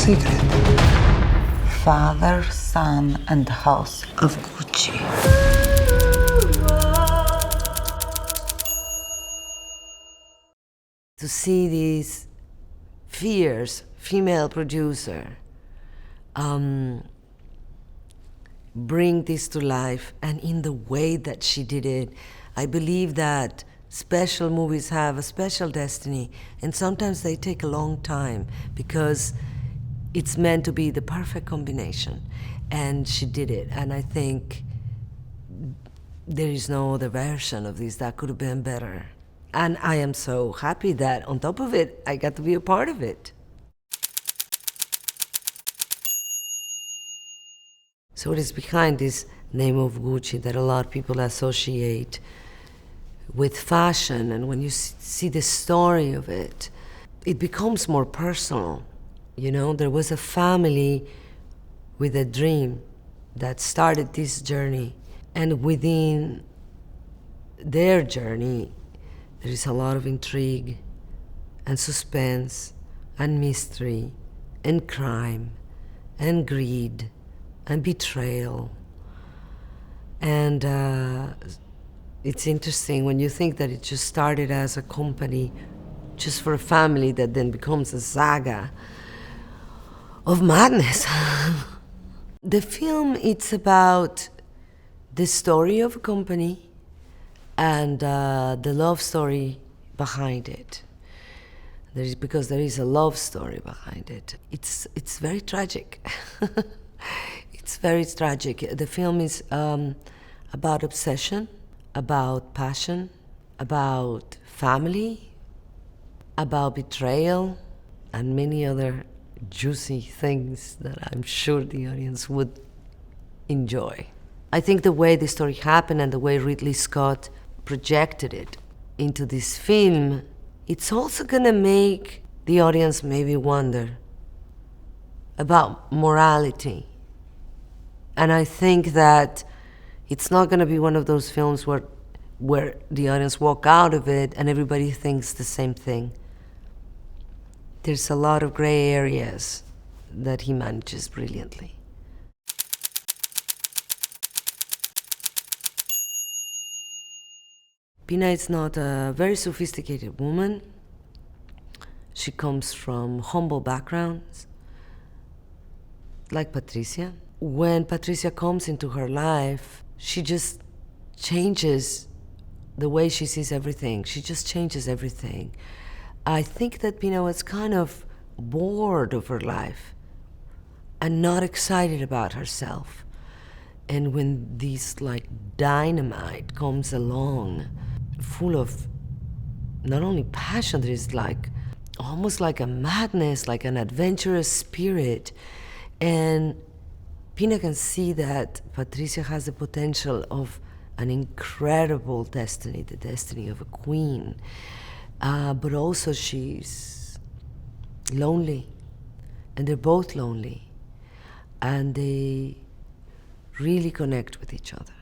secret. Father, son, and house of Gucci. To see this fierce female producer bring this to life, and in the way that she did it, I believe that special movies have a special destiny, and sometimes they take a long time because it's meant to be the perfect combination, and she did it. And I think there is no other version of this that could have been better. And I am so happy that on top of it, I got to be a part of it. So what is behind this name of Gucci that a lot of people associate with fashion, and when you see the story of it, it becomes more personal. You know, there was a family with a dream that started this journey, and within their journey, there is a lot of intrigue and suspense and mystery and crime and greed and betrayal. And it's interesting when you think that it just started as a company just for a family that then becomes a saga of madness. The film, it's about the story of a company and the love story behind it. Because there is a love story behind it. It's very tragic. It's very tragic. The film is about obsession, about passion, about family, about betrayal, and many other juicy things that I'm sure the audience would enjoy. I think the way the story happened and the way Ridley Scott projected it into this film, it's also gonna make the audience maybe wonder about morality. And I think that it's not gonna be one of those films where the audience walk out of it and everybody thinks the same thing. There's a lot of gray areas that he manages brilliantly. Pina is not a very sophisticated woman. She comes from humble backgrounds, like Patricia. When Patricia comes into her life, she just changes the way she sees everything. She just changes everything. I think that Pina was kind of bored of her life and not excited about herself. And when this like dynamite comes along, full of not only passion, there is like almost like a madness, like an adventurous spirit. And Pina can see that Patricia has the potential of an incredible destiny, the destiny of a queen. But also she's lonely, and they're both lonely, and they really connect with each other.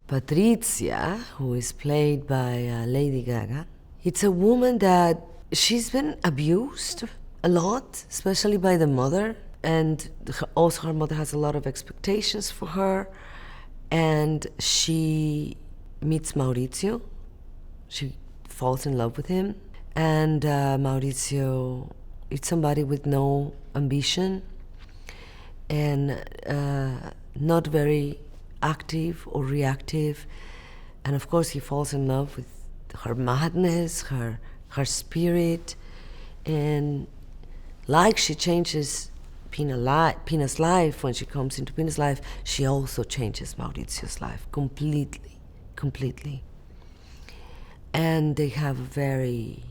Patricia, who is played by Lady Gaga, it's a woman that she's been abused a lot, especially by the mother, and also her mother has a lot of expectations for her, and she meets Maurizio. She falls in love with him, and Maurizio, it's somebody with no ambition and not very active or reactive, and of course he falls in love with her madness, her spirit, and like she changes Pina's life when she comes into Pina's life, she also changes Maurizio's life completely. And they have a very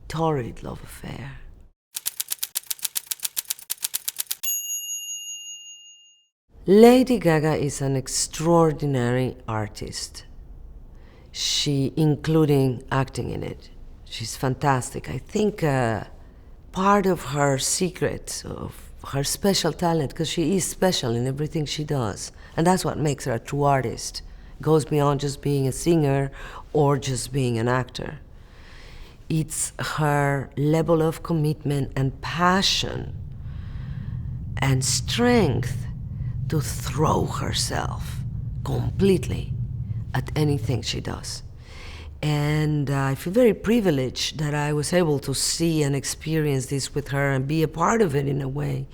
torrid love affair. Lady Gaga is an extraordinary artist. She, including acting in it, she's fantastic. I think part of her secret, of her special talent, because she is special in everything she does, and that's what makes her a true artist. Goes beyond just being a singer or just being an actor. It's her level of commitment and passion and strength to throw herself completely at anything she does. And I feel very privileged that I was able to see and experience this with her and be a part of it in a way.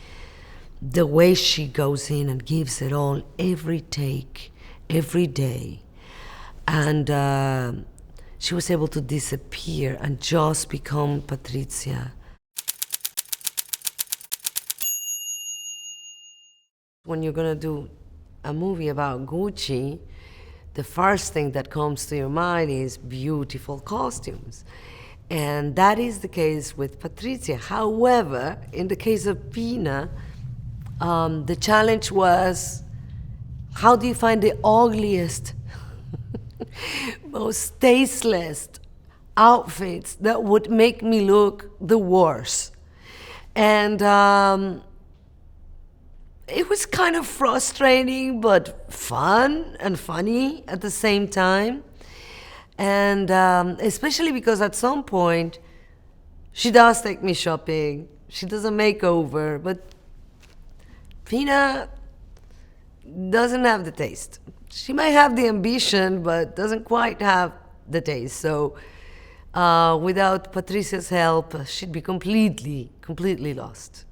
The way she goes in and gives it all, every take, every day. And she was able to disappear and just become Patricia. When you're gonna do a movie about Gucci, the first thing that comes to your mind is beautiful costumes. And that is the case with Patricia. However, in the case of Pina, the challenge was, how do you find the ugliest, most tasteless outfits that would make me look the worst? And it was kind of frustrating, but fun and funny at the same time. And especially because at some point, she does take me shopping. She does a makeover, but Pina doesn't have the taste. She might have the ambition, but doesn't quite have the taste. So without Patricia's help, she'd be completely lost.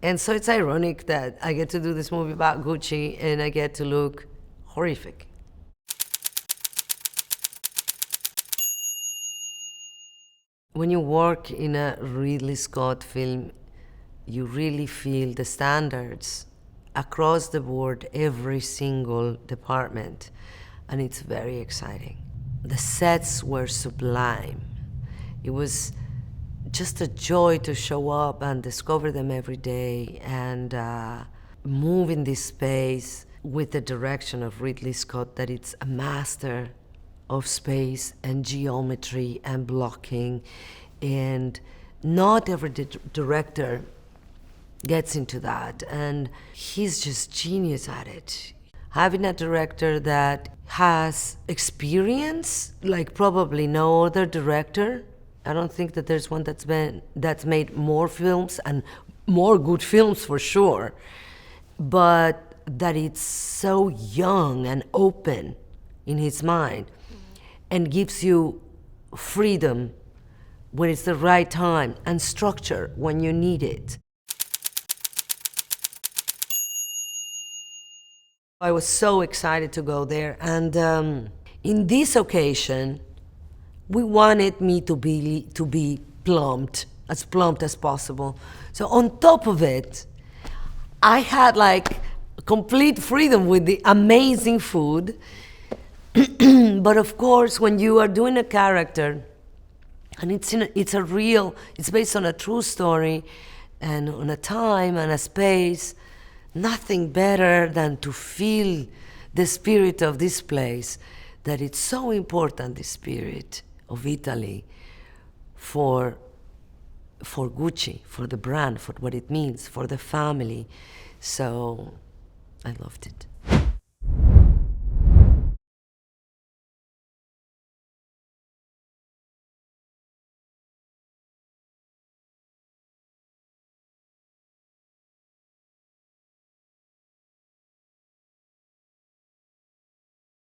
And so it's ironic that I get to do this movie about Gucci and I get to look horrific. When you work in a Ridley Scott film, you really feel the standards across the board, every single department, and it's very exciting. The sets were sublime. It was just a joy to show up and discover them every day and move in this space with the direction of Ridley Scott, that it's a master of space and geometry and blocking, and not every director gets into that, and he's just genius at it. Having a director that has experience like probably no other director. I don't think that there's one that's made more films and more good films for sure, but that it's so young and open in his mind and gives you freedom when it's the right time and structure when you need it. I was so excited to go there, and in this occasion, we wanted me to be plump as possible. So on top of it, I had like complete freedom with the amazing food. But of course, when you are doing a character, and it's based on a true story, and on a time and a space, nothing better than to feel the spirit of this place, that it's so important, the spirit of Italy, for Gucci, for the brand, for what it means, for the family. So I loved it.